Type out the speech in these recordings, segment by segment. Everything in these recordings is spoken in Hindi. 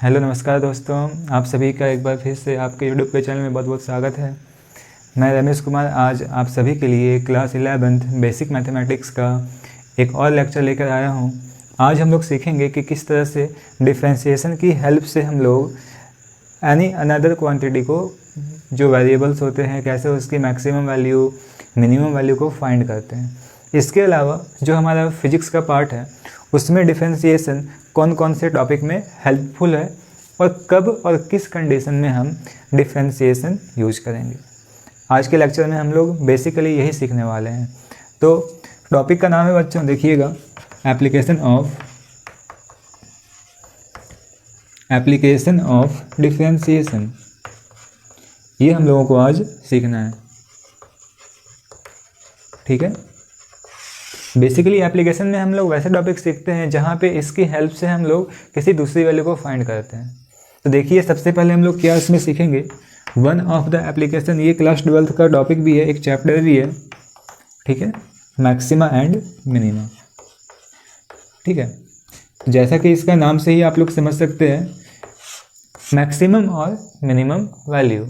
हेलो नमस्कार दोस्तों, आप सभी का एक बार फिर से आपके यूट्यूब के चैनल में बहुत बहुत स्वागत है। मैं रमेश कुमार आज आप सभी के लिए क्लास 11th बेसिक मैथमेटिक्स का एक और लेक्चर लेकर आया हूं। आज हम लोग सीखेंगे कि किस तरह से डिफरेंशिएशन की हेल्प से हम लोग एनी अनदर क्वांटिटी को, जो वेरिएबल्स होते हैं, कैसे उसकी मैक्सिमम वैल्यू मिनिमम वैल्यू को फाइंड करते हैं। इसके अलावा जो हमारा फिजिक्स का पार्ट है उसमें डिफरेंशिएशन कौन कौन से टॉपिक में हेल्पफुल है और कब और किस कंडीशन में हम डिफरेंशिएशन यूज करेंगे। आज के लेक्चर में हम लोग बेसिकली यही सीखने वाले हैं। तो टॉपिक का नाम है बच्चों, देखिएगा, एप्लीकेशन ऑफ डिफरेंशिएशन। ये हम लोगों को आज सीखना है, ठीक है। बेसिकली एप्लीकेशन में हम लोग वैसे टॉपिक सीखते हैं जहाँ पे इसकी हेल्प से हम लोग किसी दूसरी वैल्यू को फाइंड करते हैं। तो देखिए, सबसे पहले हम लोग क्या इसमें सीखेंगे, वन ऑफ द एप्लीकेशन। ये क्लास 12th का टॉपिक भी है, एक चैप्टर भी है, ठीक है, मैक्सिमा एंड मिनिमा, ठीक है। जैसा कि इसका नाम से ही आप लोग समझ सकते हैं, मैक्सिमम और मिनिमम वैल्यू।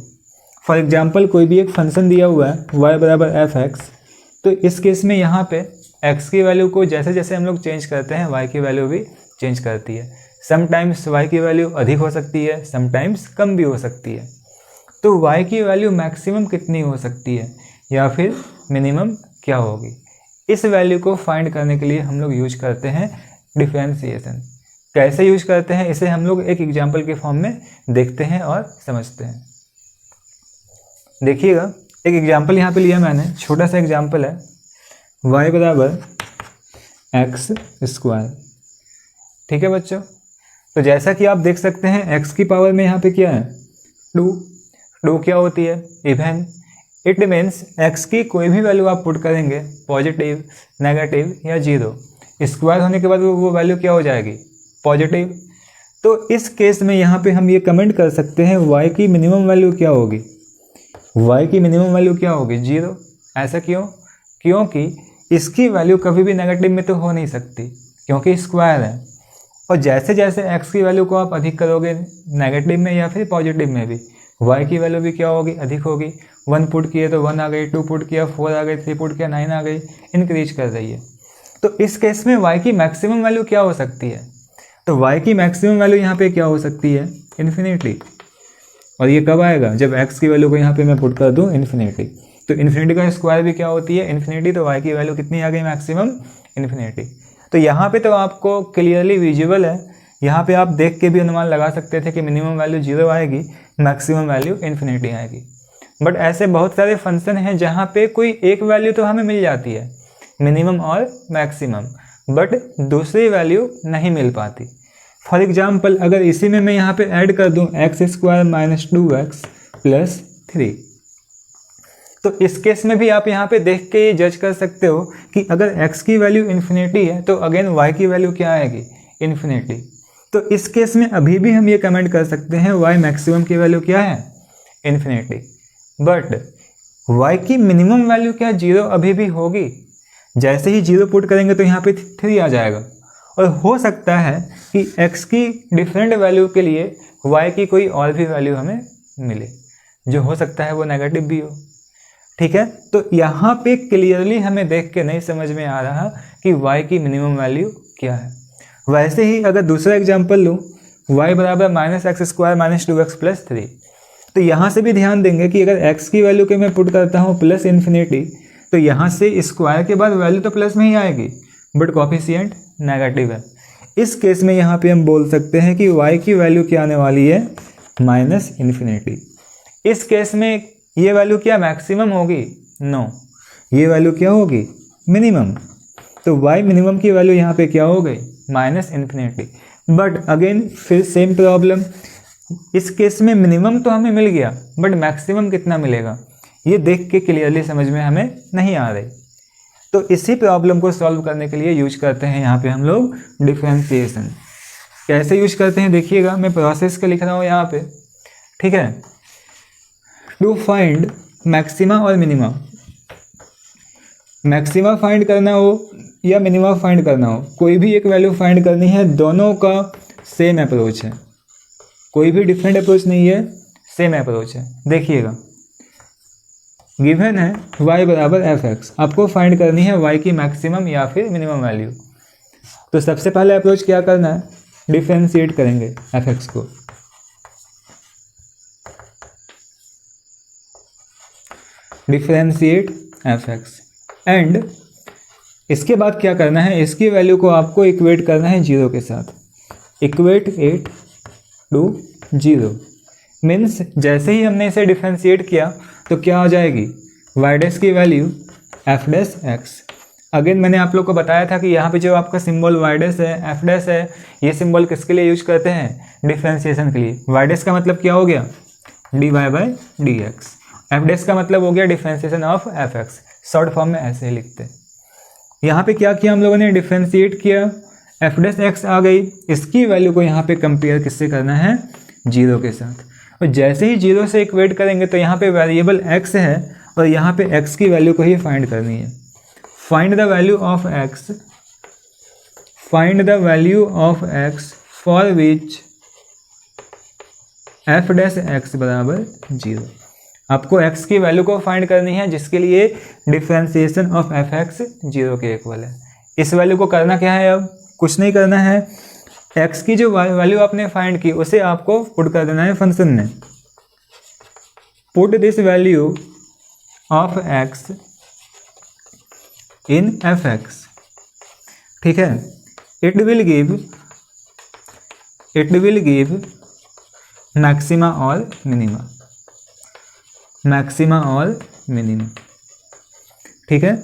फॉर एग्जाम्पल, कोई भी एक फंक्शन दिया हुआ है y बराबर f(x), तो इस केस में यहाँ पे x की वैल्यू को जैसे जैसे हम लोग चेंज करते हैं y की वैल्यू भी चेंज करती है। समटाइम्स y की वैल्यू अधिक हो सकती है, समटाइम्स कम भी हो सकती है। तो y की वैल्यू मैक्सिमम कितनी हो सकती है या फिर मिनिमम क्या होगी, इस वैल्यू को फाइंड करने के लिए हम लोग यूज करते हैं डिफरेंशिएशन। कैसे यूज करते हैं इसे हम लोग एक एग्जाम्पल के फॉर्म में देखते हैं और समझते हैं। देखिएगा, एक एग्जाम्पल यहाँ पे लिया मैंने, छोटा सा एग्जाम्पल है, y बराबर x², ठीक है बच्चों। तो जैसा कि आप देख सकते हैं, x की पावर में यहाँ पे क्या है, 2 क्या होती है, इवन। इट मीन्स x की कोई भी वैल्यू आप पुट करेंगे, पॉजिटिव, नेगेटिव या 0, स्क्वायर होने के बाद वो वैल्यू क्या हो जाएगी, पॉजिटिव। तो इस केस में यहाँ पे हम ये कमेंट कर सकते हैं y की मिनिमम वैल्यू क्या होगी, y की मिनिमम वैल्यू क्या होगी, 0। ऐसा क्यों? क्योंकि इसकी वैल्यू कभी भी नेगेटिव में तो हो नहीं सकती, क्योंकि स्क्वायर है। और जैसे जैसे x की वैल्यू को आप अधिक करोगे नेगेटिव में या फिर पॉजिटिव में भी, y की वैल्यू भी क्या होगी, अधिक होगी। 1 पुट किए तो 1 आ गई, 2 पुट किया 4 आ गई, 3 पुट किया 9 आ गई, इंक्रीज कर रही है। तो इस केस में y की मैक्सिमम वैल्यू क्या हो सकती है, तो y की मैक्सिमम वैल्यू यहाँ पे क्या हो सकती है, इन्फिनिटी। और ये कब आएगा, जब x की वैल्यू को यहाँ पे मैं पुट कर दूँ इन्फिनिटी। तो इन्फिनिटी का स्क्वायर भी क्या होती है, इन्फिनिटी। तो y की वैल्यू कितनी आ गई, मैक्सिमम इन्फिनिटी। तो यहाँ पे तो आपको क्लियरली विजुअल है, यहाँ पे आप देख के भी अनुमान लगा सकते थे कि मिनिमम वैल्यू 0 आएगी, मैक्सिमम वैल्यू इन्फिनिटी आएगी। बट ऐसे बहुत सारे फंक्शन हैं जहाँ पे कोई एक वैल्यू तो हमें मिल जाती है, मिनिमम और मैक्सिमम, बट दूसरी वैल्यू नहीं मिल पाती। फॉर एग्जाम्पल, अगर इसी में मैं यहाँ पे ऐड कर दूँ x² - 2x + 3, तो इस केस में भी आप यहाँ पे देख के ये जज कर सकते हो कि अगर x की वैल्यू इन्फिनिटी है तो अगेन y की वैल्यू क्या आएगी, इन्फिनिटी। तो इस केस में अभी भी हम ये कमेंट कर सकते हैं y मैक्सिमम की वैल्यू क्या है, इन्फिनिटी। बट y की मिनिमम वैल्यू क्या 0 अभी भी होगी। जैसे ही 0 पुट करेंगे तो यहाँ पे 3 आ जाएगा। और हो सकता है कि x की डिफरेंट वैल्यू के लिए y की कोई और भी वैल्यू हमें मिले, जो हो सकता है वो नेगेटिव भी हो, ठीक है। तो यहाँ पे क्लियरली हमें देख के नहीं समझ में आ रहा कि y की मिनिमम वैल्यू क्या है। वैसे ही अगर दूसरा एग्जांपल लूँ, y बराबर -x² - 2x + 3, तो यहाँ से भी ध्यान देंगे कि अगर x की वैल्यू के मैं पुट करता हूँ प्लस इन्फिनिटी, तो यहाँ से स्क्वायर के बाद वैल्यू तो प्लस में ही आएगी, बट कोफिशिएंट नेगेटिव है। इस केस में यहाँ पे हम बोल सकते हैं कि y की वैल्यू क्या आने वाली है, -इन्फिनिटी। इस केस में ये वैल्यू क्या मैक्सिमम होगी, नो, ये वैल्यू क्या होगी, मिनिमम। तो y मिनिमम की वैल्यू यहाँ पे क्या हो गई, -इन्फिनिटी। बट अगेन फिर सेम प्रॉब्लम, इस केस में मिनिमम तो हमें मिल गया, बट मैक्सिमम कितना मिलेगा ये देख के क्लियरली समझ में हमें नहीं आ रही। तो इसी प्रॉब्लम को सॉल्व करने के लिए यूज करते हैं यहाँ पे हम लोग डिफरेंशिएशन। कैसे यूज करते हैं देखिएगा, मैं प्रोसेस का लिख रहा हूँ यहाँ पे, ठीक है। टू फाइंड मैक्सिमा और मिनिमा, मैक्सिमा फाइंड करना हो या मिनिमा फाइंड करना हो, कोई भी एक वैल्यू फाइंड करनी है, दोनों का सेम अप्रोच है। कोई भी डिफरेंट अप्रोच नहीं है, सेम अप्रोच है। देखिएगा, गिवन है y बराबर एफ एक्स, आपको फाइंड करनी है y की मैक्सिमम या फिर मिनिमम वैल्यू। तो सबसे पहले अप्रोच क्या करना है, डिफरेंशिएट करेंगे एफ एक्स को। डिफरेंशिएट एफ एक्स एंड इसके बाद क्या करना है, इसकी वैल्यू को आपको इक्वेट करना है 0 के साथ। इक्वेट 8 टू 0 मीन्स जैसे ही हमने इसे डिफरेंशिएट किया तो क्या हो जाएगी, y डैश की value F dash x. Again मैंने आप लोग को बताया था कि यहाँ पे जो आपका सिंबल y डैश है, एफ डैश है, ये सिंबल किसके लिए यूज करते हैं, डिफरेंशिएशन के लिए। y डैश का मतलब क्या हो गया, dy by D x. F dash का मतलब हो गया differentiation of F x, short form में ऐसे ही लिखते हैं। यहाँ पे क्या किया हम लोगों ने, डिफरेंशिएट किया, एफ डैश एक्स आ गई, इसकी वैल्यू को यहाँ पे कंपेयर किससे करना है, 0 के साथ। और जैसे ही 0 से इक्वेट करेंगे तो यहाँ पे वेरिएबल x है और यहाँ पे x की वैल्यू को ही फाइंड करनी है। Find the value of x, find the value of x for which F dash x बराबर 0। आपको x की वैल्यू को फाइंड करनी है जिसके लिए डिफरेंशिएशन ऑफ एफ एक्स 0 के इक्वल है। इस वैल्यू को करना क्या है, अब कुछ नहीं करना है, x की जो वैल्यू आपने फाइंड की उसे आपको पुट कर देना है फंक्शन में। Put this value of x in F x, ठीक है। इट विल गिव मैक्सिमा और मिनिमा, मैक्सिमा और मिनिमम, ठीक है।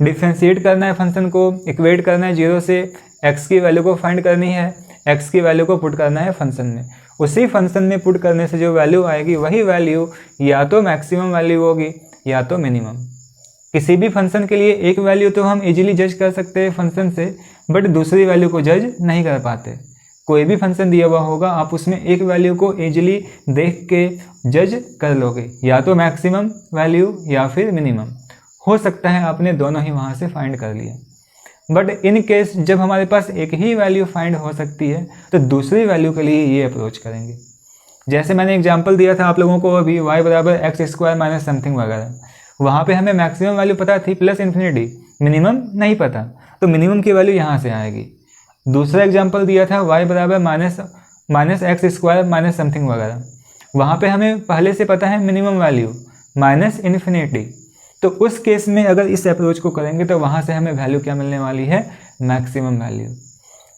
डिफरेंशिएट करना है फंक्शन को, इक्वेट करना है 0 से, x की वैल्यू को फाइंड करनी है, x की वैल्यू को पुट करना है फंक्शन में। उसी फंक्शन में पुट करने से जो वैल्यू आएगी वही वैल्यू या तो मैक्सिमम वैल्यू होगी या तो मिनिमम। किसी भी फंक्शन के लिए एक वैल्यू तो हम इजीली जज कर सकते हैं फंक्शन से, बट दूसरी वैल्यू को जज नहीं कर पाते। कोई भी फंक्शन दिया हुआ होगा, आप उसमें एक वैल्यू को इजीली देख के जज कर लोगे, या तो मैक्सिमम वैल्यू या फिर मिनिमम। हो सकता है आपने दोनों ही वहाँ से फाइंड कर लिया, बट इन केस जब हमारे पास एक ही वैल्यू फाइंड हो सकती है तो दूसरी वैल्यू के लिए ये अप्रोच करेंगे। जैसे मैंने एग्जांपल दिया था आप लोगों को अभी, y बराबर एक्स स्क्वायर माइनस समथिंग वगैरह, वहाँ पे हमें मैक्सिमम वैल्यू पता थी प्लस इन्फिनिटी, मिनिमम नहीं पता, तो मिनिमम की वैल्यू यहाँ से आएगी। दूसरा एग्जाम्पल दिया था y बराबर minus x square minus something वगैरह, वहाँ पे हमें पहले से पता है मिनिमम वैल्यू माइनस इन्फिनिटी, तो उस केस में अगर इस अप्रोच को करेंगे तो वहाँ से हमें वैल्यू क्या मिलने वाली है, मैक्सिमम वैल्यू।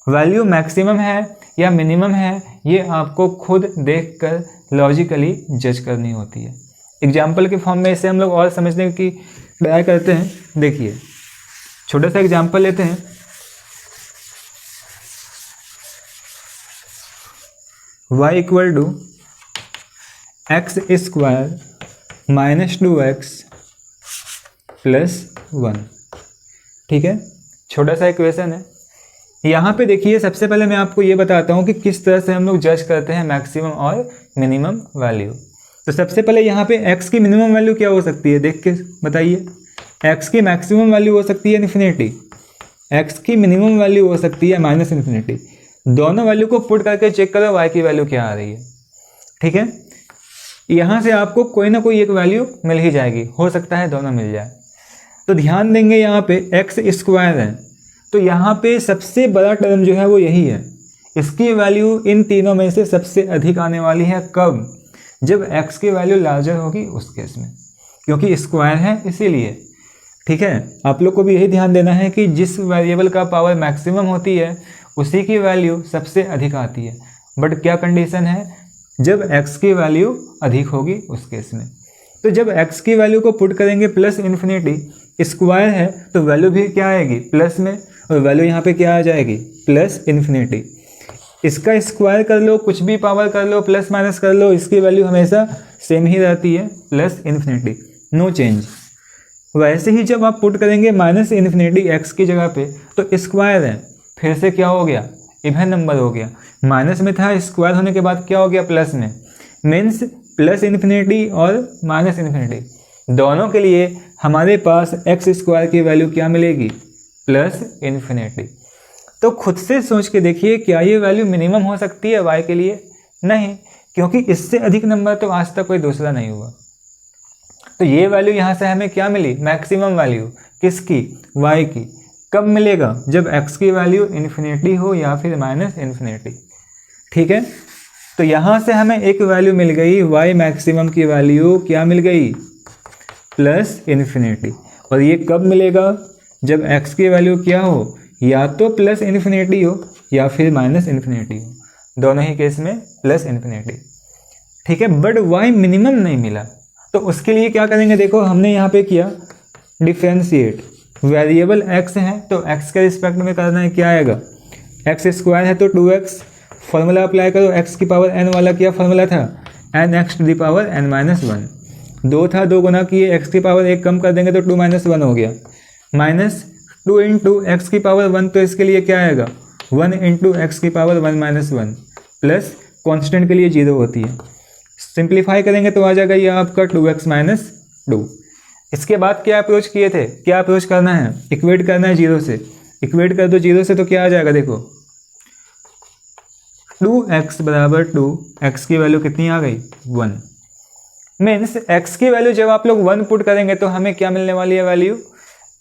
वैल्यू मैक्सिमम है या मिनिमम है ये आपको खुद देखकर लॉजिकली जज करनी होती है। एग्जाम्पल के फॉर्म में इसे हम लोग और समझने की ट्राई करते हैं। देखिए छोटा सा एग्जाम्पल लेते हैं, y equal to x square minus 2x plus 1, ठीक है, छोटा सा इक्वेशन है। यहाँ पे देखिए सबसे पहले मैं आपको ये बताता हूँ कि किस तरह से हम लोग जज करते हैं मैक्सिमम और मिनिमम वैल्यू। तो सबसे पहले यहाँ पे x की मिनिमम वैल्यू क्या हो सकती है, देख के बताइए। x की मैक्सिमम वैल्यू हो सकती है इन्फिनिटी, x की मिनिमम वैल्यू हो सकती है माइनस इन्फिनिटी। दोनों वैल्यू को पुट करके चेक करो y की वैल्यू क्या आ रही है, ठीक है। यहाँ से आपको कोई ना कोई एक वैल्यू मिल ही जाएगी, हो सकता है दोनों मिल जाए। तो ध्यान देंगे यहाँ पे एक्स स्क्वायर है, तो यहाँ पे सबसे बड़ा टर्म जो है वो यही है। इसकी वैल्यू इन तीनों में से सबसे अधिक आने वाली है, कब, जब x की वैल्यू लार्जर होगी उस केस में, क्योंकि स्क्वायर है इसीलिए, ठीक है। आप लोग को भी यही ध्यान देना है कि जिस वेरिएबल का पावर मैक्सिमम होती है उसी की वैल्यू सबसे अधिक आती है, बट क्या कंडीशन है, जब x की वैल्यू अधिक होगी उस केस में। तो जब x की वैल्यू को पुट करेंगे प्लस इन्फिनिटी, स्क्वायर है तो वैल्यू भी क्या आएगी प्लस में, और वैल्यू यहाँ पे क्या आ जाएगी प्लस इन्फिनिटी। इसका स्क्वायर कर लो, कुछ भी पावर कर लो, प्लस माइनस कर लो, इसकी वैल्यू हमेशा सेम ही रहती है, प्लस इन्फिनिटी, नो चेंज। वैसे ही जब आप पुट करेंगे माइनस इन्फिनिटी एक्स की जगह पे, तो स्क्वायर है, फिर से क्या हो गया, इवन नंबर हो गया, माइनस में था, स्क्वायर होने के बाद क्या हो गया प्लस में, मीन्स प्लस इन्फिनिटी और माइनस इन्फिनिटी दोनों के लिए हमारे पास एक्स स्क्वायर की वैल्यू क्या मिलेगी, प्लस इन्फिनिटी। तो खुद से सोच के देखिए क्या ये वैल्यू मिनिमम हो सकती है y के लिए, नहीं, क्योंकि इससे अधिक नंबर तो आज तक कोई दूसरा नहीं हुआ। तो ये वैल्यू यहाँ से हमें क्या मिली, मैक्सिमम वैल्यू किसकी, y की। कब मिलेगा, जब x की वैल्यू इन्फिनिटी हो या फिर माइनस इन्फिनिटी। ठीक है, तो यहाँ से हमें एक वैल्यू मिल गई, y मैक्सिमम की वैल्यू क्या मिल गई, प्लस इन्फिनिटी। और ये कब मिलेगा, जब x की वैल्यू क्या हो, या तो प्लस इन्फिनिटी हो या फिर माइनस इन्फिनिटी हो, दोनों ही केस में प्लस इन्फिनिटी। ठीक है, बट y मिनिमम नहीं मिला, तो उसके लिए क्या करेंगे, देखो हमने यहाँ पे किया डिफ्रेंशिएट, वेरिएबल x है तो x के रिस्पेक्ट में करना है, क्या आएगा, एक्स स्क्वायर है तो 2x, फॉर्मूला अप्लाई करो, x की पावर n वाला क्या फॉर्मूला था, nx to the power n minus 1, 2 था, 2 गुना किए, x की पावर 1 कम कर देंगे तो 2 माइनस 1 हो गया, माइनस 2 इंटू एक्स की पावर 1, तो इसके लिए क्या आएगा, 1 इंटू एक्स की पावर 1 माइनस 1, प्लस कॉन्स्टेंट के लिए 0 होती है, सिंप्लीफाई करेंगे तो आ जाएगा ये आपका 2x माइनस 2। इसके बाद क्या अप्रोच किए थे, क्या अप्रोच करना है, इक्वेट करना है 0 से, इक्वेट कर दो 0 से तो क्या आ जाएगा, देखो 2x बराबर 2, x की वैल्यू कितनी आ गई, 1। मीन्स x की वैल्यू जब आप लोग 1 पुट करेंगे तो हमें क्या मिलने वाली है, वैल्यू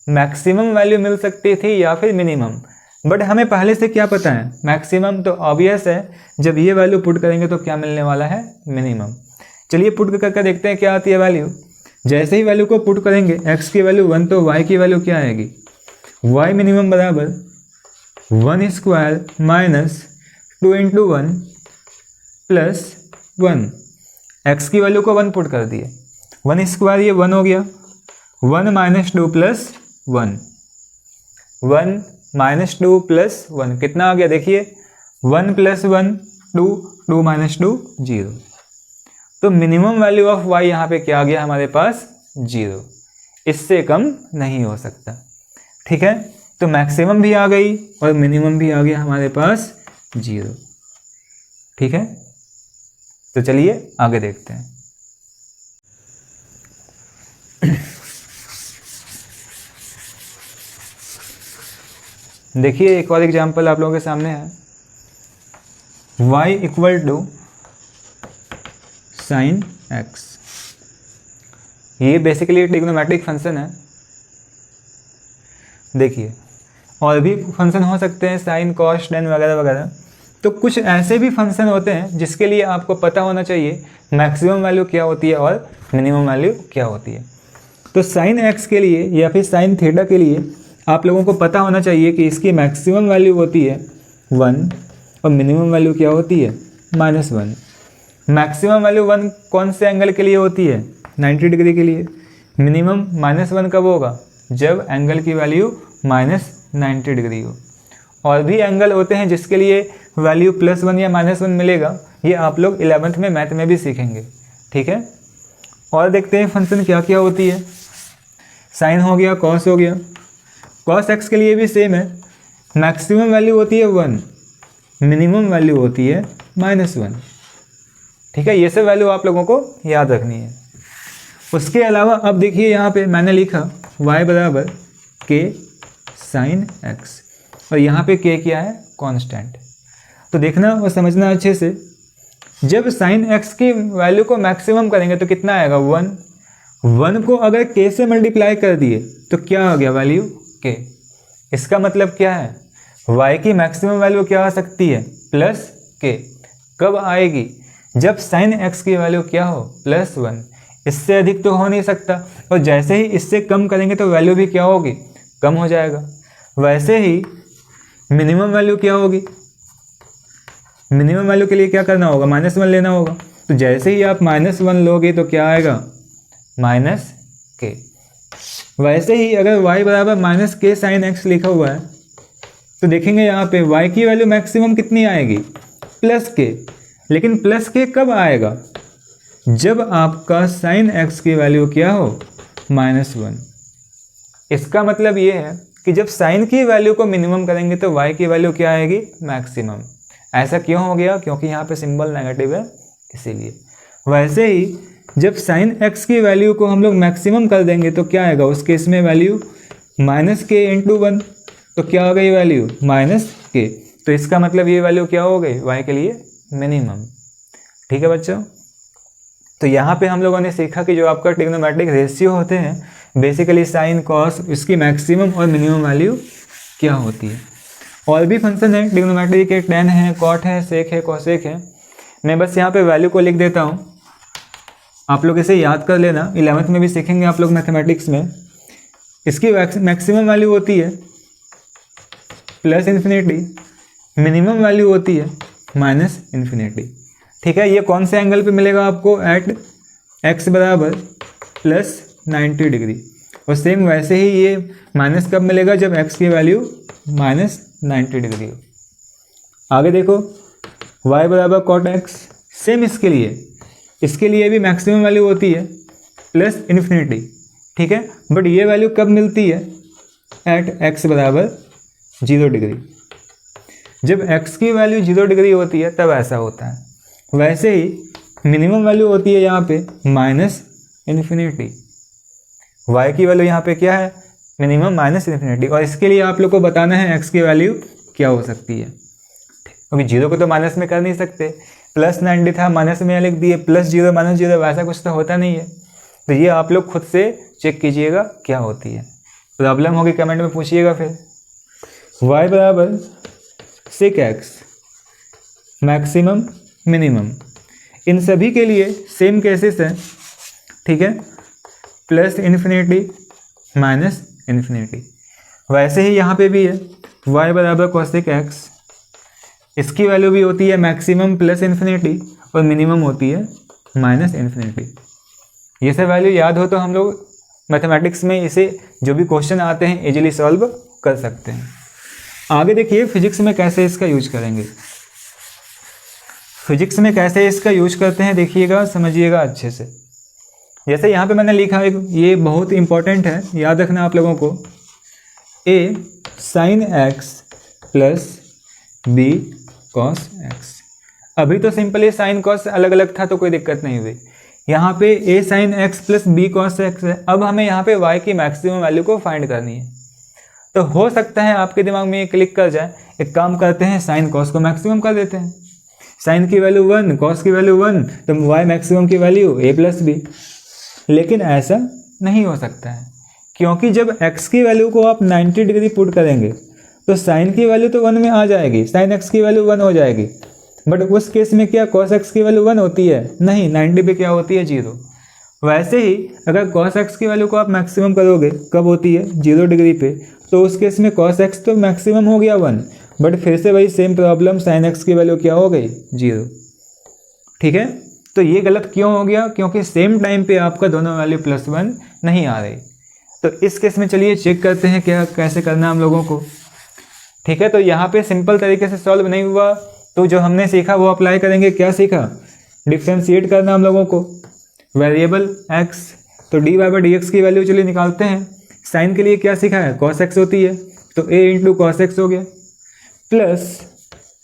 मैक्सिमम वैल्यू मिल सकती थी या फिर मिनिमम, बट हमें पहले से क्या पता है, मैक्सिमम, तो ऑब्वियस है जब ये वैल्यू पुट करेंगे तो क्या मिलने वाला है, मिनिमम। चलिए पुट करके देखते हैं क्या आती है वैल्यू। जैसे ही वैल्यू को पुट करेंगे, x की वैल्यू 1 तो y की वैल्यू क्या आएगी, y मिनिमम बराबर 1 square minus 2 into 1 plus 1, x की वैल्यू को 1 पुट कर दिए, 1 स्क्वायर ये 1 हो गया, 1 माइनस 2 प्लस 1, 1 माइनस 2 प्लस 1 कितना आ गया, देखिए 1 प्लस 1 2, 2 माइनस 2 0। तो मिनिमम वैल्यू ऑफ y यहाँ पे क्या आ गया हमारे पास, 0, इससे कम नहीं हो सकता। ठीक है, तो मैक्सिमम भी आ गई और मिनिमम भी आ गया हमारे पास 0। ठीक है, तो चलिए आगे देखते हैं। देखिए एक और एग्जाम्पल आप लोगों के सामने है, y equal to sine x। ये बेसिकली ट्रिग्नोमेट्रिक फंक्शन है। देखिए और भी फंक्शन हो सकते हैं, साइन कॉस टेन वगैरह वगैरह। तो कुछ ऐसे भी फंक्शन होते हैं जिसके लिए आपको पता होना चाहिए मैक्सिमम वैल्यू क्या होती है और मिनिमम वैल्यू क्या होती है। तो साइन x के लिए या फिर साइन थीटा के लिए आप लोगों को पता होना चाहिए कि इसकी मैक्सिमम वैल्यू होती है 1 और मिनिमम वैल्यू क्या होती है, -1। मैक्सिमम वैल्यू 1 कौन से एंगल के लिए होती है, 90 डिग्री के लिए। मिनिमम -1 कब होगा, जब एंगल की वैल्यू -90 डिग्री हो। और भी एंगल होते हैं जिसके लिए वैल्यू +1 या -1 मिलेगा, ये आप लोग 11th में मैथ में भी सीखेंगे। ठीक है, और देखते हैं फंक्शन क्या क्या होती है। साइन हो गया, कॉस हो गया। कॉस x के लिए भी सेम है, मैक्सिमम वैल्यू होती है 1, मिनिमम वैल्यू होती है -1। ठीक है, ये सब वैल्यू आप लोगों को याद रखनी है। उसके अलावा अब देखिए यहाँ पे मैंने लिखा y बराबर k साइन x, और यहाँ पे k क्या है, कांस्टेंट। तो देखना और समझना अच्छे से, जब साइन x की वैल्यू को मैक्सिमम करेंगे तो कितना आएगा, 1 को अगर k से मल्टीप्लाई कर दिए तो क्या आ गया, वैल्यू k। इसका मतलब क्या है, y की मैक्सिमम वैल्यू क्या आ सकती है, +k। कब आएगी, जब साइन x की वैल्यू क्या हो, +1। इससे अधिक तो हो नहीं सकता, और जैसे ही इससे कम करेंगे तो वैल्यू भी क्या होगी, कम हो जाएगा। वैसे ही मिनिमम वैल्यू क्या होगी, मिनिमम वैल्यू के लिए क्या करना होगा, -1 लेना होगा। तो जैसे ही आप -1 लोगे तो क्या आएगा, -k। वैसे ही अगर y बराबर -k साइन x लिखा हुआ है तो देखेंगे यहाँ पे y की वैल्यू मैक्सिमम कितनी आएगी, +k। लेकिन +k कब आएगा, जब आपका साइन x की वैल्यू क्या हो, -1। इसका मतलब ये है कि जब साइन की वैल्यू को मिनिमम करेंगे तो y की वैल्यू क्या आएगी, मैक्सिमम। ऐसा क्यों हो गया, क्योंकि यहाँ पे सिंबल नेगेटिव है इसीलिए। वैसे ही जब साइन x की वैल्यू को हम लोग मैक्सिमम कर देंगे तो क्या आएगा, उस केस में वैल्यू -k × 1, तो क्या हो गई वैल्यू, -k। तो इसका मतलब ये वैल्यू क्या हो गई, y के लिए मिनिमम। ठीक है बच्चों। तो यहाँ पे हम लोगों ने सीखा कि जो आपका ट्रिग्नोमेट्रिक रेशियो होते हैं बेसिकली साइन कॉस, इसकी मैक्सिमम और मिनिमम वैल्यू क्या होती है। और भी फंक्शन है ट्रिग्नोमेट्री के, टेन है, कॉट है, सेक है, कॉसेक है। मैं बस यहाँ पे वैल्यू को लिख देता हूँ, आप लोग इसे याद कर लेना, 11th में भी सीखेंगे आप लोग मैथमेटिक्स में। इसकी मैक्सिमम वैल्यू होती है प्लस इन्फिनिटी, मिनिमम वैल्यू होती है माइनस इन्फिनिटी। ठीक है, ये कौन से एंगल पे मिलेगा आपको, एट एक्स बराबर प्लस 90 डिग्री। और सेम वैसे ही ये माइनस कब मिलेगा, जब एक्स की वैल्यू माइनस 90 डिग्री हो। आगे देखो y बराबर कॉट एक्स, सेम इसके लिए भी मैक्सिमम वैल्यू होती है प्लस इन्फिनिटी। ठीक है, बट ये वैल्यू कब मिलती है, एट एक्स बराबर 0 डिग्री। जब x की वैल्यू 0 डिग्री होती है तब ऐसा होता है। वैसे ही मिनिमम वैल्यू होती है यहाँ पे माइनस इन्फिनिटी, y की वैल्यू यहाँ पे क्या है, मिनिमम माइनस इन्फिनिटी। और इसके लिए आप लोग को बताना है x की वैल्यू क्या हो सकती है, क्योंकि 0 को तो माइनस में कर नहीं सकते, प्लस 90 था माइनस में लिख दिए, प्लस 0 माइनस 0, वैसा कुछ तो होता नहीं है। तो ये आप लोग खुद से चेक कीजिएगा क्या होती है, प्रॉब्लम होगी कमेंट में पूछिएगा। फिर y बराबर सेक एक्स, मैक्सिमम मिनिमम, इन सभी के लिए सेम केसेस हैं। ठीक है, प्लस इन्फिनिटी माइनस इन्फिनिटी। वैसे ही यहाँ पे भी है y बराबर कोसेक एक्स, इसकी वैल्यू भी होती है मैक्सिमम प्लस इन्फिनिटी और मिनिमम होती है माइनस इन्फिनिटी। ये सब वैल्यू याद हो तो हम लोग मैथमेटिक्स में इसे जो भी क्वेश्चन आते हैं इजीली सॉल्व कर सकते हैं। आगे देखिए फिजिक्स में कैसे इसका यूज करेंगे, फिजिक्स में कैसे इसका यूज करते हैं देखिएगा, समझिएगा अच्छे से। जैसे यहाँ पे मैंने लिखा है, ये बहुत इंपॉर्टेंट है, याद रखना आप लोगों को, a sign x plus b cos x. अभी तो सिंपली साइन कॉस अलग अलग था तो कोई दिक्कत नहीं हुई, यहाँ पे a sign x plus b cos x है। अब हमें यहाँ पे y की मैक्सिमम वैल्यू को फाइंड करनी है। तो हो सकता है आपके दिमाग में ये क्लिक कर जाए, एक काम करते हैं साइन कॉस को मैक्सिमम कर देते हैं, साइन की वैल्यू 1, कॉस की वैल्यू 1, तो y मैक्सिमम की वैल्यू a प्लस b। लेकिन ऐसा नहीं हो सकता है, क्योंकि जब x की वैल्यू को आप 90 डिग्री पुट करेंगे तो साइन की वैल्यू तो 1 में आ जाएगी, साइन x की वैल्यू 1 हो जाएगी। बट उस केस में क्या कॉस x की वैल्यू 1 होती है, नहीं, 90 पे क्या होती है, 0। वैसे ही अगर कॉस x की वैल्यू को आप मैक्सिमम करोगे, कब होती है, 0 डिग्री पे, तो उस केस में कॉस x तो मैक्सिमम हो गया 1, बट फिर से वही सेम प्रॉब्लम, साइन x की वैल्यू क्या हो गई, 0। ठीक है, तो ये गलत क्यों हो गया, क्योंकि सेम टाइम पे आपका दोनों वैल्यू +1 नहीं आ रही। तो इस केस में चलिए चेक करते हैं क्या कैसे करना हम लोगों को। ठीक है, तो यहाँ पे सिंपल तरीके से सॉल्व नहीं हुआ तो जो हमने सीखा वो अप्लाई करेंगे। क्या सीखा, डिफ्रेंशिएट करना हम लोगों को, वेरिएबल x, तो dy/dx की वैल्यू चलिए निकालते हैं। साइन के लिए क्या सीखा है, cos x होती है, तो a इंटू कॉस एक्स हो गया, plus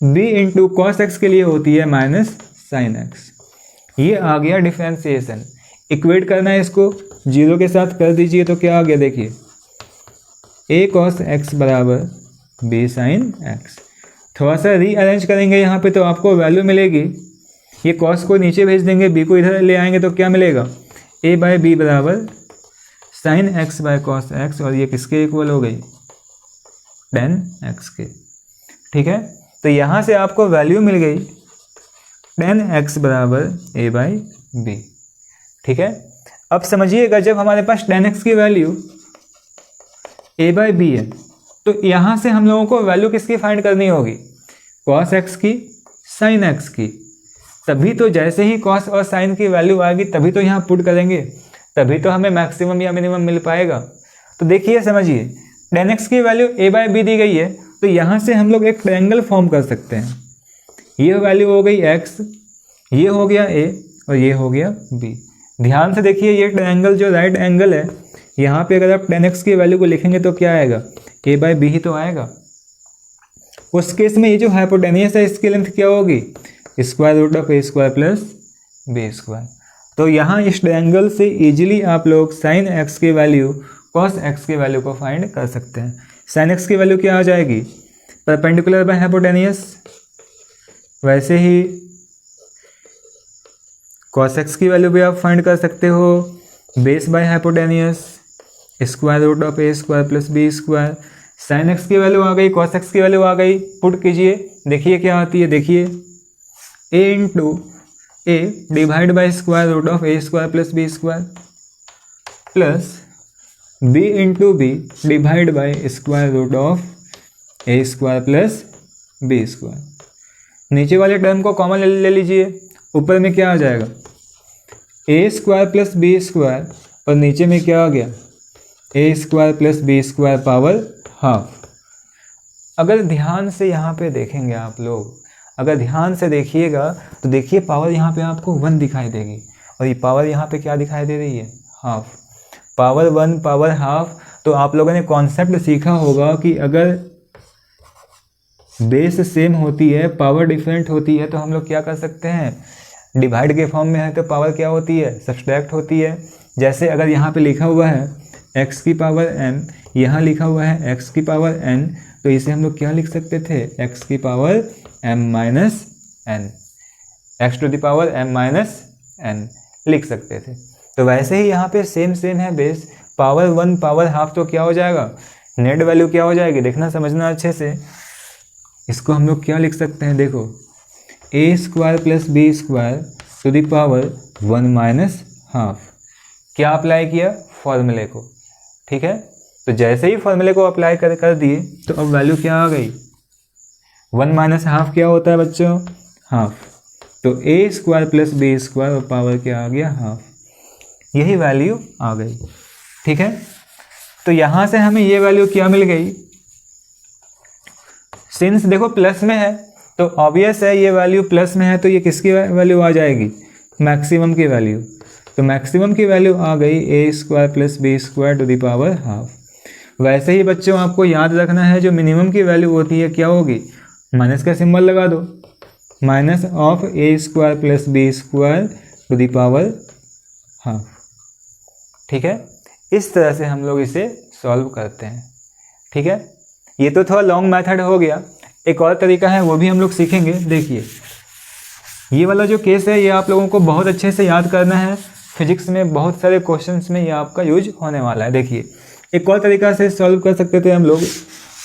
b into cos x के लिए होती है माइनस साइन एक्स। ये आ गया डिफ्रेंशिएशन। इक्वेट करना है इसको 0 के साथ, कर दीजिए तो क्या आ गया, देखिए a cos x बराबर b साइन x। थोड़ा सा रीअरेंज करेंगे यहाँ पे तो आपको वैल्यू मिलेगी, ये cos को नीचे भेज देंगे, b को इधर ले आएंगे तो क्या मिलेगा, a/b बराबर sine x by cos x, और ये किसके इक्वल हो गई, tan x के। ठीक है, तो यहाँ से आपको वैल्यू मिल गई tan x बराबर a/b। ठीक है, अब समझिएगा जब हमारे पास tan x की वैल्यू a/b है तो यहाँ से हम लोगों को वैल्यू किसकी फाइंड करनी होगी, cos x की, sin x की। तभी तो जैसे ही cos और sin की वैल्यू आएगी तभी तो यहाँ पुट करेंगे, तभी तो हमें मैक्सिमम या मिनिमम मिल पाएगा। तो देखिए समझिए, tan x की वैल्यू a/b दी गई है, तो यहाँ से हम लोग एक ट्रायंगल फॉर्म कर सकते हैं। ये वैल्यू हो गई x, ये हो गया a और ये हो गया b। ध्यान से देखिए, ये ट्रायंगल जो राइट एंगल है, यहाँ पे अगर आप tan x की वैल्यू को लिखेंगे तो क्या आएगा, a/b ही तो आएगा। उस केस में ये जो हाइपोटेनियस है इसकी लेंथ क्या होगी, √a² प्लस b²। तो यहाँ इस ट्रायंगल से इजीली आप लोग sin x की वैल्यू cos x की वैल्यू को फाइंड कर सकते हैं। sin x की वैल्यू क्या आ जाएगी, परपेंडिकुलर बाय हाइपोटेनियस। वैसे ही कॉस एक्स की वैल्यू भी आप फाइंड कर सकते हो base by hypotenuse square root of A square plus B square. Sine x की वैल्यू आ गई, कॉस एक्स की वैल्यू आ गई, पुट कीजिए, देखिए क्या आती है, देखिए a into a divide by square root of A square plus B square plus b into b divide by square root of A square plus B square. नीचे वाले टर्म को कॉमन ले लीजिए, ऊपर में क्या आ जाएगा a square plus B square और नीचे में क्या आ गया a square plus B square power half. अगर ध्यान से यहाँ पे देखेंगे आप लोग, अगर ध्यान से देखिएगा तो देखिए पावर यहाँ पे आपको 1 दिखाई देगी और ये पावर यहाँ पे क्या दिखाई दे रही है हाफ। Power 1 power half. तो आप लोगों ने कॉन्सेप्ट सीखा होगा कि अगर बेस सेम होती है पावर डिफरेंट होती है तो हम लोग क्या कर सकते हैं डिवाइड के फॉर्म में है तो पावर क्या होती है सब्सट्रैक्ट होती है। जैसे अगर यहाँ पे लिखा हुआ है x की पावर m, यहाँ लिखा हुआ है x की पावर n, तो इसे हम लोग क्या लिख सकते थे x की power m minus n, x to the power m minus n लिख सकते थे। तो वैसे ही यहाँ पे सेम है बेस, पावर 1 पावर हाफ तो क्या हो जाएगा नेट वैल्यू क्या हो जाएगी, देखना समझना अच्छे से। इसको हम लोग क्या लिख सकते हैं, देखो a square plus B square to the power 1 minus half. क्या अप्लाई किया फॉर्मूले को, ठीक है। तो जैसे ही फॉर्मूले को अप्लाई कर दिए तो अब वैल्यू क्या आ गई 1 माइनस हाफ क्या होता है बच्चों हाफ। तो ए स्क्वायर प्लस बी स्क्वायर और पावर क्या आ गया हाफ, यही वैल्यू आ गई, ठीक है। तो यहाँ से हमें ये वैल्यू क्या मिल गई, सिंस देखो प्लस में है तो ऑब्वियस है ये वैल्यू प्लस में है तो ये किसकी वैल्यू आ जाएगी मैक्सिमम की वैल्यू। तो मैक्सिमम की वैल्यू आ गई a square plus B square to the power half. वैसे ही बच्चों आपको याद रखना है जो मिनिमम की वैल्यू होती है क्या होगी माइनस का सिंबल लगा दो, minus of A square plus B square to the power half, ठीक है। इस तरह से हम लोग इसे सॉल्व करते हैं, ठीक है। ये तो थोड़ा लॉन्ग मेथड हो गया, एक और तरीका है वो भी हम लोग सीखेंगे। देखिए ये वाला जो केस है ये आप लोगों को बहुत अच्छे से याद करना है, फिजिक्स में बहुत सारे क्वेश्चंस में ये आपका यूज होने वाला है। देखिए एक और तरीका से सॉल्व कर सकते थे हम लोग,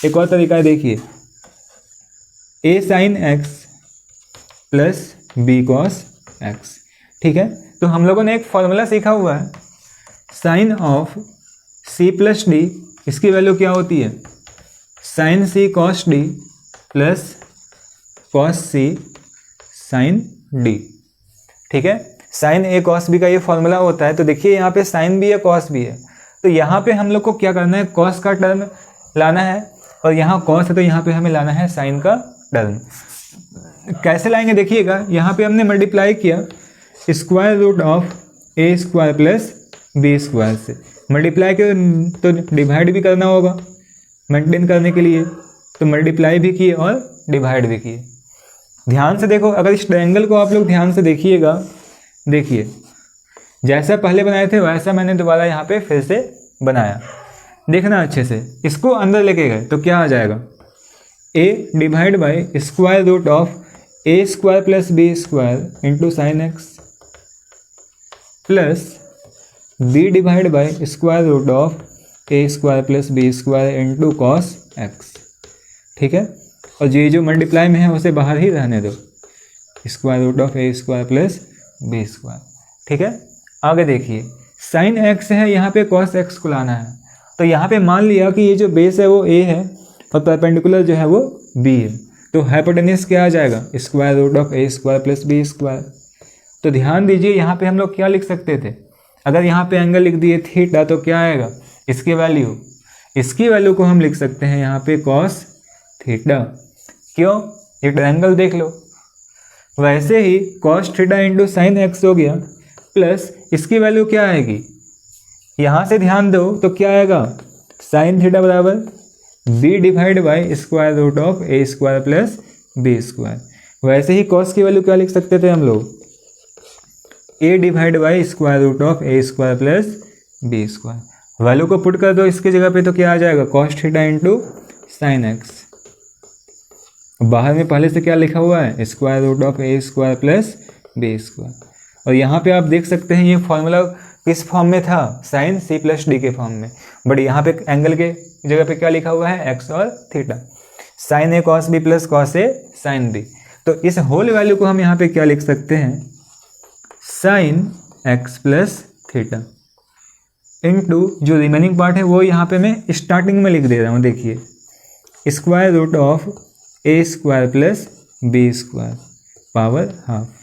एक और तरीका है, देखिए a sine x plus b cos x, ठीक है। तो हम लोगों ने एक फॉर्मूला सीखा हुआ है sine of C plus D, इसकी वैल्यू क्या होती है sine C cos D plus cos C sine D, ठीक है। साइन ए कॉस बी का ये फॉर्मूला होता है। तो देखिए यहाँ पे साइन भी है कॉस भी है, तो यहाँ पे हम लोग को क्या करना है कॉस का टर्म लाना है और यहाँ कॉस है तो यहाँ पे हमें लाना है साइन का टर्म। कैसे लाएंगे देखिएगा, यहाँ पे हमने मल्टीप्लाई किया square root of A square plus B square से, मल्टीप्लाई किया तो डिवाइड भी करना होगा मेंटेन करने के लिए, तो मल्टीप्लाई भी किए और डिवाइड भी किए। ध्यान से देखो, अगर इस ट्रायंगल को आप लोग ध्यान से देखिएगा, देखिए जैसा पहले बनाए थे वैसा मैंने दोबारा यहाँ पे फिर से बनाया, देखना अच्छे से। इसको अंदर लेके गए तो क्या आ जाएगा a divide by square root of A square plus B square into sine x plus b divide by square root of A square plus B square into cos x, ठीक है। और ये जो मल्टीप्लाई में है उसे बाहर ही रहने दो, square root of A square plus B square, ठीक है। आगे देखिए साइन एक्स है, यहाँ पे कॉस एक्स को लाना है, तो यहाँ पे मान लिया कि ये जो बेस है वो ए है और परपेंडिकुलर जो है वो बी है, तो हाइपोटेन्यूस क्या आ जाएगा square root of A square plus B square. तो ध्यान दीजिए यहाँ पे हम लोग क्या लिख सकते थे, अगर यहाँ पे एंगल लिख दिए थीटा तो क्या आएगा इसकी वैल्यू को हम लिख सकते हैं यहाँ पे कॉस थीटा। क्यों, ये ट्रायंगल देख लो। वैसे ही cos theta into sine x हो गया प्लस इसकी वैल्यू क्या आएगी, यहाँ से ध्यान दो तो क्या आएगा साइन थीटा बराबर B divide by square root of A square plus B square. वैसे ही कॉस की वैल्यू क्या लिख सकते थे हम लोग a divide by square root of A square plus B square. Value को पुट कर दो इसकी जगह पे तो क्या आ जाएगा cos theta into sine x. बाहर में पहले से क्या लिखा हुआ है square root of A square plus B square, और यहाँ पे आप देख सकते हैं ये फॉर्मूला किस फॉर्म में था, साइन सी प्लस डी के फॉर्म में, बट यहाँ पे एंगल के जगह पे क्या लिखा हुआ है, एक्स और theta, sign A cos B plus cos A sine B. तो इस होल वैल्यू को हम यहाँ पे क्या लिख सकते हैं, sign x plus theta into जो रिमेनिंग पार्ट है वो यहाँ पे मैं स्टार्टिंग में लिख दे रहा हूँ, देखिए square root of A square plus B square power half.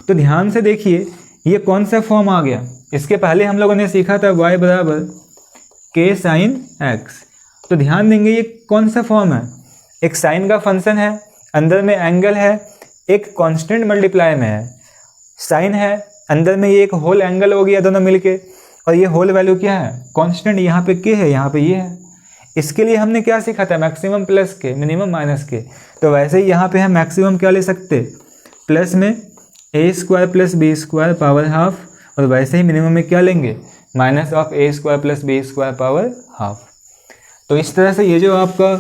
तो ध्यान से देखिए ये कौन सा फॉर्म आ गया, इसके पहले हम लोगों ने सीखा था y बराबर के साइन एक्स। तो ध्यान देंगे ये कौन सा फॉर्म है, एक साइन का फंक्शन है, अंदर में एंगल है, एक कांस्टेंट मल्टीप्लाई में है, साइन है, अंदर में ये एक होल एंगल हो गया दोनों मिलके, और ये होल वैल्यू क्या है, कांस्टेंट, यहाँ पे के है, यहाँ पे ये है। इसके लिए हमने क्या सीखा था, मैक्सिमम प्लस के, मिनिमम माइनस के। तो वैसे ही यहाँ पे हम मैक्सिमम क्या ले सकते, प्लस में a square plus B square power half, और वैसे ही मिनिमम में क्या लेंगे, minus of A square plus B square power half. तो इस तरह से ये जो आपका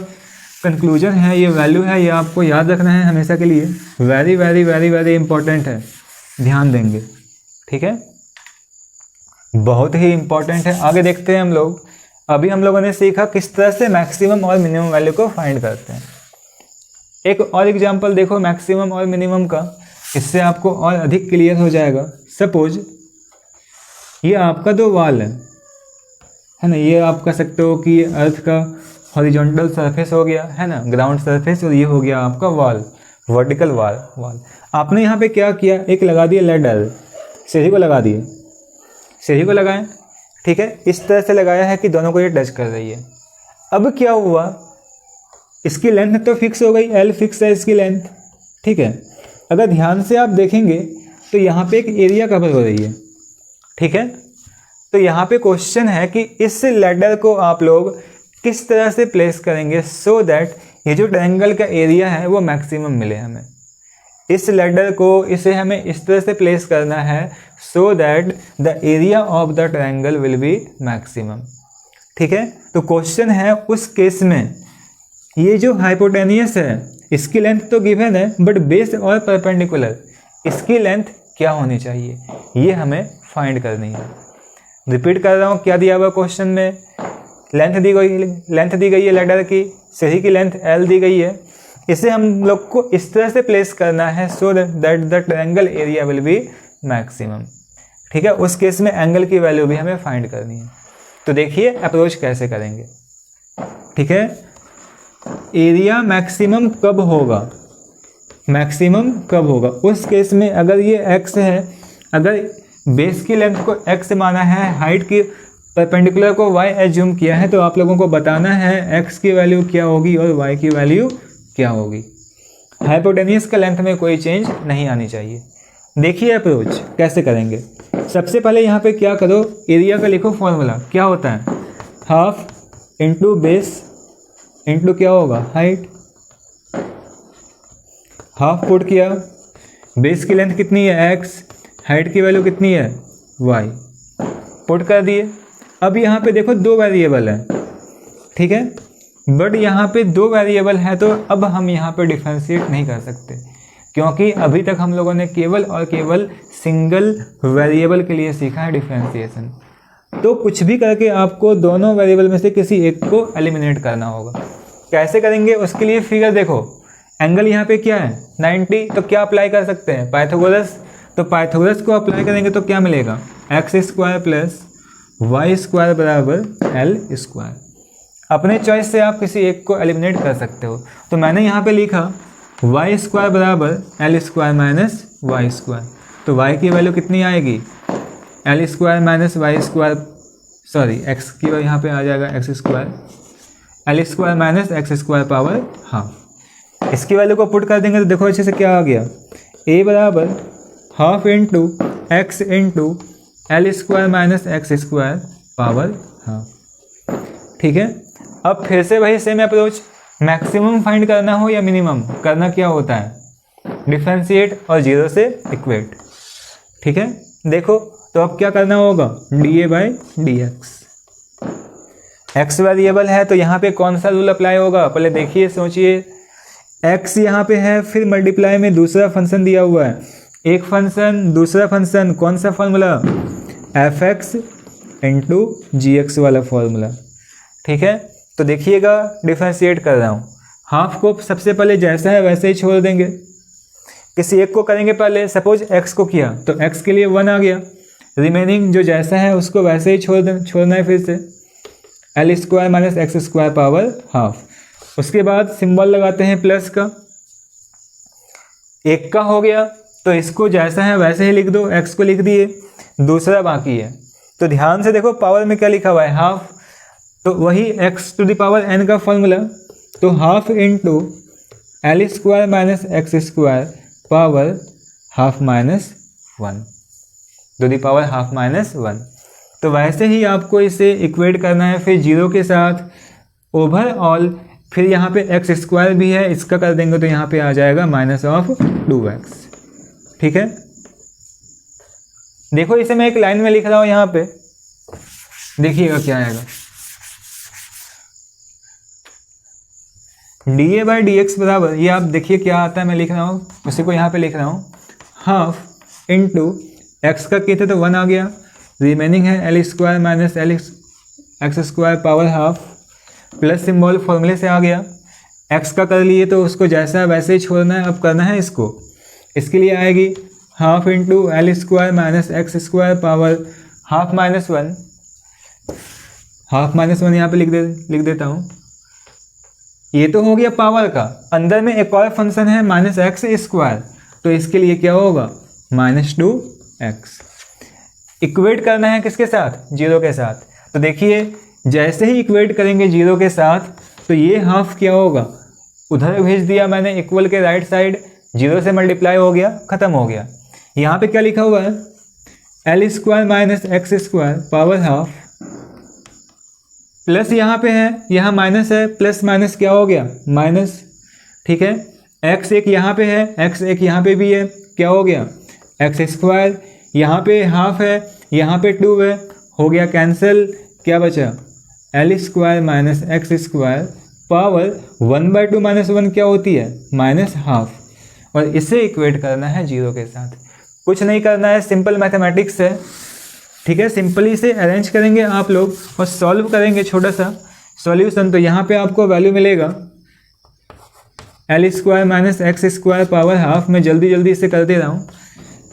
कंक्लूजन है, ये वैल्यू है, ये आपको याद रखना है हमेशा के लिए, very very very very important है, ध्यान देंगे, ठीक है, बहुत ही इंपॉर्टेंट है। आगे देखते हैं हम लोग। अभी हम लोगों ने सीखा किस तरह से मैक्सिमम और मिनिमम वैल्यू को फाइंड करते हैं। एक और एग्जांपल देखो मैक्सिमम और मिनिमम का, इससे आपको और अधिक क्लियर हो जाएगा। सपोज ये आपका दो वाल है ना, ये आप कह सकते हो कि ये अर्थ का हॉरिजॉन्टल सरफेस हो गया है ना, ग्राउंड सरफेस, और ये हो गया आपका वॉल, वर्टिकल वॉल। आपने यहाँ पे क्या किया, एक लगा दिया लैडर, सीढ़ी को लगा दिए, सीढ़ी को लगाएं, ठीक है, इस तरह से लगाया है कि दोनों को ये टच कर रही है। अब क्या हुआ, इसकी लेंथ तो फिक्स हो गई, एल फिक्स है इसकी लेंथ, ठीक है। अगर ध्यान से आप देखेंगे तो यहाँ पे एक एरिया कवर हो रही है, ठीक है। तो यहाँ पे क्वेश्चन है कि इस लैडर को आप लोग किस तरह से प्लेस करेंगे सो दैट ये जो ट्रायंगल का एरिया है वो मैक्सिमम मिले हमें। इस लैडर को, इसे हमें इस तरह से प्लेस करना है so that the area of the triangle will be maximum, ठीक है। तो क्वेश्चन है उस केस में ये जो हाइपोटेनियस है इसकी लेंथ तो गिवन है, बट बेस और परपेंडिकुलर इसकी लेंथ क्या होनी चाहिए, ये हमें फाइंड करनी है। रिपीट कर रहा हूँ, क्या दिया हुआ क्वेश्चन में, लेंथ दी गई है लैडर की, सीढ़ी की लेंथ एल दी गई है, इसे हम लोग को इस तरह से प्लेस करना है so that the triangle area will be maximum, ठीक है। उस केस में एंगल की वैल्यू भी हमें फाइंड करनी है। तो देखिए अप्रोच कैसे करेंगे, ठीक है। एरिया मैक्सिमम कब होगा, मैक्सिमम कब होगा, उस केस में अगर ये x है, अगर बेस की लेंथ को x माना है, हाइट की परपेंडिकुलर को y एज्यूम किया है, तो आप लोगों को बताना है x की वैल्यू क्या होगी और y की वैल्यू क्या होगी। हाइपोटेनियस का लेंथ में कोई चेंज नहीं आनी चाहिए। देखिए अप्रोच कैसे करेंगे। सबसे पहले यहाँ पे क्या करो, एरिया का लिखो फॉर्मूला, क्या होता है, हाफ इंटू बेस इंटू क्या होगा, हाइट। हाफ पुट किया, बेस की लेंथ कितनी है x, हाइट की वैल्यू कितनी है y, पुट कर दिए। अब यहाँ पे देखो दो वेरिएबल है, ठीक है, बट यहाँ पे दो वेरिएबल है तो अब हम यहाँ पे डिफरेंशिएट नहीं कर सकते, क्योंकि अभी तक हम लोगों ने केवल और केवल सिंगल वेरिएबल के लिए सीखा है डिफरेंशिएशन। तो कुछ भी करके आपको दोनों वेरिएबल में से किसी एक को एलिमिनेट करना होगा। कैसे करेंगे, उसके लिए फिगर देखो, एंगल यहाँ पे क्या है 90, तो क्या अप्लाई कर सकते हैं, पाइथागोरस। तो पाइथागोरस को अप्लाई करेंगे तो क्या मिलेगा, x square plus y square बराबर एल स्क्वायर। अपने चॉइस से आप किसी एक को एलिमिनेट कर सकते हो। तो मैंने यहाँ पे लिखा वाई स्क्वायर बराबर L square minus y square. तो वाई की वैल्यू कितनी आएगी, L square minus y square, sorry x की वैल्यू यहाँ पे आ जाएगा x square, L square minus x square power half. इसकी वैल्यू को पुट कर देंगे तो देखो अच्छे से क्या आ गया, ए बराबर half into x into L square minus x square power half, ठीक है। अब फिर से वही सेम अप्रोच, मैक्सिमम फाइंड करना हो या मिनिमम, करना क्या होता है, डिफरेंशिएट और जीरो से इक्वेट, ठीक है। देखो तो अब क्या करना होगा, D A by D x. X variable है तो यहाँ पे कौन सा रूल अप्लाई होगा, पहले देखिए सोचिए, एक्स यहाँ पे है, फिर मल्टीप्लाई में दूसरा फंक्शन दिया हुआ है, एक फंक्शन दूसरा फंक्शन, कौन सा फॉर्मूला, fx इंटू जी एक्स वाला फॉर्मूला। ठीक है, तो देखिएगा डिफरेंशिएट कर रहा हूँ, हाफ को सबसे पहले जैसा है वैसे ही छोड़ देंगे, किसी एक को करेंगे पहले, सपोज x को किया तो x के लिए 1 आ गया, रिमेनिंग जो जैसा है उसको वैसे ही छोड़ना है फिर से, L square minus x square power half. उसके बाद सिंबल लगाते हैं प्लस का, एक का हो गया तो इसको जैसा है वैसे ही लिख दो, x को लिख दिए, दूसरा बाकी है। तो ध्यान से देखो पावर में क्या लिखा हुआ है, हाफ, तो वही x to the power n का फॉर्मूला, तो half into L square minus x square power half minus 1 to the power half minus 1। तो वैसे ही आपको इसे इक्वेट करना है फिर जीरो के साथ ओवरऑल, फिर यहाँ पे एक्स स्क्वायर भी है, इसका कर देंगे तो यहाँ पे आ जाएगा माइनस ऑफ 2x। ठीक है, देखो इसे मैं एक लाइन में लिख रहा हूँ, यहाँ पे देखिएगा क्या आएगा, D A by D x बराबर, ये आप देखिए क्या आता है, मैं लिख रहा हूँ उसी को यहाँ पे लिख रहा हूँ, हाफ इंटू एक्स का कहते तो 1 आ गया, रिमेनिंग है L square minus L x square power half, plus symbol फॉर्मूले से आ गया, एक्स का कर लिए तो उसको जैसा वैसे ही छोड़ना है, अब करना है इसको, इसके लिए आएगी half into L square minus x square power half minus 1, half minus 1 यहाँ पे लिख देता हूँ। ये तो हो गया पावर का, अंदर में एक और फंक्शन है माइनस एक्स स्क्वायर, तो इसके लिए क्या होगा माइनस 2x। इक्वेट करना है किसके साथ, जीरो के साथ। तो देखिए जैसे ही इक्वेट करेंगे जीरो के साथ तो ये हाफ क्या होगा, उधर भेज दिया मैंने इक्वल के राइट साइड, जीरो से मल्टीप्लाई हो गया, खत्म हो गया। यहाँ पे क्या लिखा हुआ है, L square minus x square power half, plus यहाँ पे है, यहाँ माइनस है, प्लस माइनस क्या हो गया माइनस। ठीक है, एक्स एक यहाँ पे है, एक्स एक यहाँ पे भी है, क्या हो गया एक्स स्क्वायर, यहाँ पे हाफ है, यहाँ पे 2 है, हो गया कैंसिल, क्या बचा L square minus x square power 1/2 minus 1 क्या होती है माइनस हाफ, और इसे इक्वेट करना है जीरो के साथ। कुछ नहीं करना है, सिंपल मैथमेटिक्स है। ठीक है, सिंपली से अरेंज करेंगे आप लोग और सॉल्व करेंगे छोटा सा सॉल्यूशन, तो यहाँ पे आपको वैल्यू मिलेगा L square minus x square power half, मैं जल्दी जल्दी इसे कर दे रहा हूँ,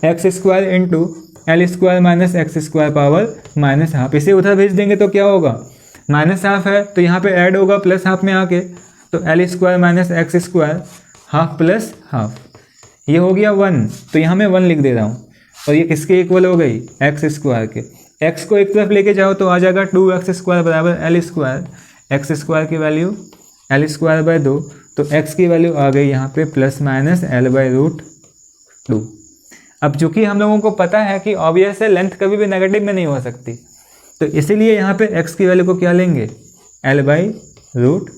x square into L square minus x square power minus half. इसे उधर भेज देंगे तो क्या होगा, माइनस हाफ है तो यहाँ पे ऐड होगा प्लस हाफ में आके, तो L square minus x square half plus half, ये हो गया 1, तो यहाँ मैं 1 लिख दे रहा हूँ, और ये किसके इक्वल हो गई एक्स स्क्वायर के। एक्स को एक तरफ लेके जाओ तो आ जाएगा 2x स्क्वायर बराबर एल स्क्वायर, एक्स स्क्वायर की वैल्यू एल स्क्वायर बाय 2, तो x की वैल्यू आ गई यहाँ पे plus minus L by root 2। अब चूंकि हम लोगों को पता है कि ऑब्वियस है लेंथ कभी भी नेगेटिव में नहीं हो सकती, तो इसीलिए यहाँ पे x की वैल्यू को क्या लेंगे एल बाई रूट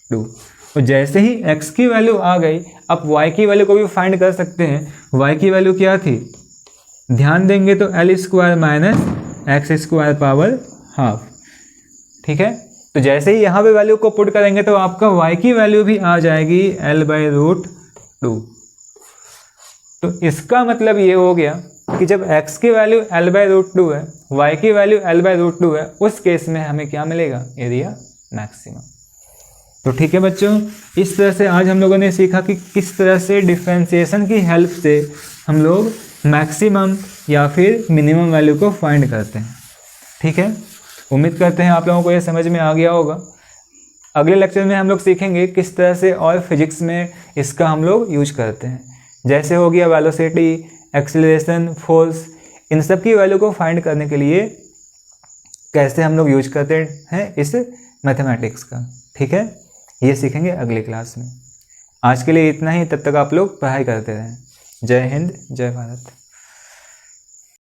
2, और जैसे ही x की वैल्यू आ गई अब y की वैल्यू को भी फाइंड कर सकते हैं। y की वैल्यू क्या थी, ध्यान देंगे तो L square minus x square power half. ठीक है, तो जैसे ही यहाँ पे वैल्यू को पुट करेंगे तो आपका y की वैल्यू भी आ जाएगी एल बाई रूट 2। तो इसका मतलब ये हो गया कि जब x की वैल्यू एल बाई रूट 2 है, y की वैल्यू एल बाई रूट 2 है, उस केस में हमें क्या मिलेगा एरिया मैक्सिमम। तो ठीक है बच्चों, इस तरह से आज हम लोगों ने सीखा कि किस तरह से डिफरेंशिएशन की हेल्प से हम लोग मैक्सिमम या फिर मिनिमम वैल्यू को फाइंड करते हैं। ठीक है, उम्मीद करते हैं आप लोगों को ये समझ में आ गया होगा। अगले लेक्चर में हम लोग सीखेंगे किस तरह से और फिजिक्स में इसका हम लोग यूज करते हैं, जैसे हो गया वेलोसिटी, एक्सीलरेशन, फोर्स, इन सब की वैल्यू को फाइंड करने के लिए कैसे हम लोग यूज करते हैं इस मैथमेटिक्स का। ठीक है, ये सीखेंगे अगली क्लास में। आज के लिए इतना ही, तब तक आप लोग पढ़ाई करते रहें। जय हिंद, जय भारत।